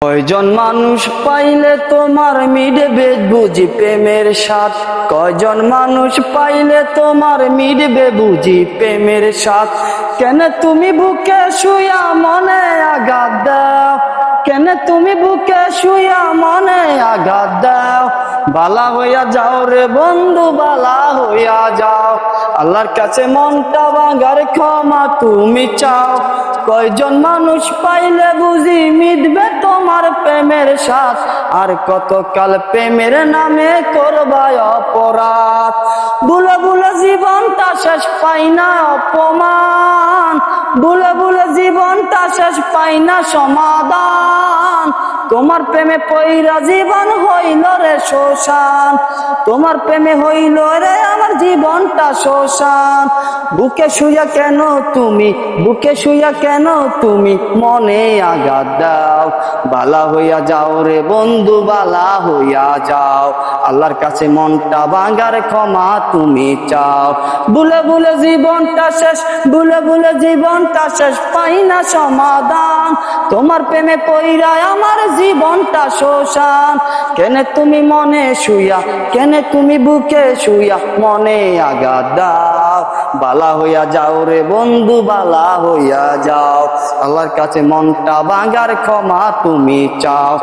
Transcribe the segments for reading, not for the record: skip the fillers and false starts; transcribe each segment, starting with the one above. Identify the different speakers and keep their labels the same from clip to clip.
Speaker 1: কয়জন মানুষ পাইলে তোমার মিটবে বুঝি প্রেমের স্বাদ। কয়জন মানুষ পাইলে তোমার মিটবে বুঝি প্রেমের স্বাদ। কেন তুমি বুকে শুয়া মনে আঘাত দাও, কেন তুমি বুকে শুয়া মনে আঘাত দাও। বালা হইয়া যাও রে বন্ধু, বালা হইয়া যাও। আল্লাহর কাছে মনটা ভাঙার ক্ষমা তুমি চাও। কয়জন মানুষ পাইলে বুঝি মিটবে তোমার প্রেমের স্বাদ। আর কতকাল প্রেমের নামে করবা অপরাধ। বুলে বুলে জীবনটা শেষ পাই না অপমান, বুলে বুলে জীবনটা শেষ পাই না সমাধান। তোমার প্রেমে পইরা জীবন হইল রে শ্মশান, তোমার প্রেমে হইল রে আমার জীবনটা শ্মশান। বুকে শুইয়া কেন তুমি, বুকে শুইয়া কেন তুমি মনে আঘাত দাও। বালা হইয়া যাও রে বন্ধু, বালা হইয়া যাও। আল্লাহর কাছে মনটা ভাঙার ক্ষমা তুমি চাও। বুলে বুলে জীবনটা শেষ, বুলে বুলে জীবনটা শেষ পাই না সমাধান। তোমার প্রেমে পইরা আমার জীবনটা শ্মশান। কেন তুমি মনে শুইয়া, কেন তুমি বুকে শুইয়া মনে আঘাত দাও। বালা হইয়া যাও রে বন্ধু, বালা হইয়া যাও। আল্লাহর কাছে মনটা ভাঙার ক্ষমা তুমি চাও।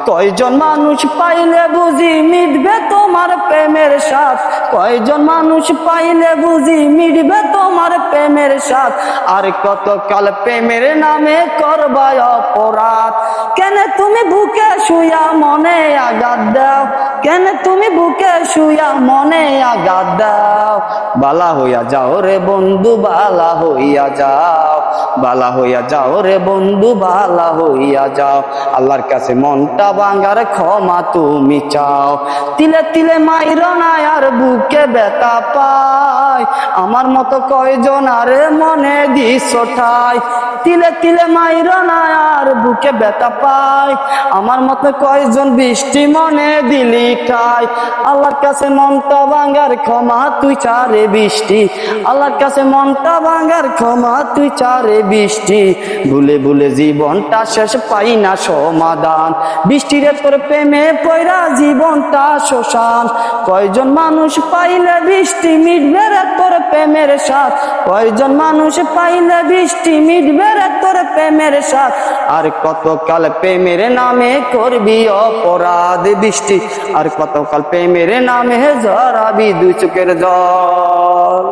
Speaker 1: কয়জন মানুষ পাইলে বুঝি মিটবে তোমার প্রেমের স্বাদ। কয়জন মানুষ পাইলে বুঝি মিটবে তোমার প্রেমের স্বাদ। আর কতকাল প্রেমের নামে করবা অপরাধ। কেন তুমি বুকে শুইয়া মনে আঘাত দাও, কেন তুমি বুকে শুইয়া মনে আঘাত দাও। বালা হইয়া যাও রে বন্ধু, বালা হইয়া যাও। বালা হইয়া যাও রে বন্ধু, বালা হইয়া যাও। আল্লাহর কাছে মনটা ভাঙার ক্ষমা তুমি চাও। তিলে তিলে মাইর না আর বুকে ব্যথা পায়। আমার মতো কয়জন আরে মনে দিস ঠাই। তিলে তিলে মাইর না আর বুকে ব্যথা পায়। আমার মতো কয়জন বৃষ্টি মনে দিলি ঠাই। আল্লাহর কাছে মনটা ভাঙার ক্ষমা তুই চারে বৃষ্টি। আল্লাহর কাছে মনটা ভাঙার ক্ষমা তুই চারে বৃষ্টি। ভুলে ভুলে জীবনটা শেষ পাই না সমাধান। বৃষ্টিরে তোর প্রেমে পয়রা জীবনটা শ্মশান। কয়জন মানুষ পাইলে বৃষ্টি মিটবে রে তোর প্রেমের স্বাদ। কয়জন মানুষ পাইলে বৃষ্টি মিটবে রে তোর প্রেমের স্বাদ। আর কতকাল প্রেমের নামে করবি অপরাধ বৃষ্টি। আর কতকাল প্রেমের নামে ঝরাবি দুই চোখের জল।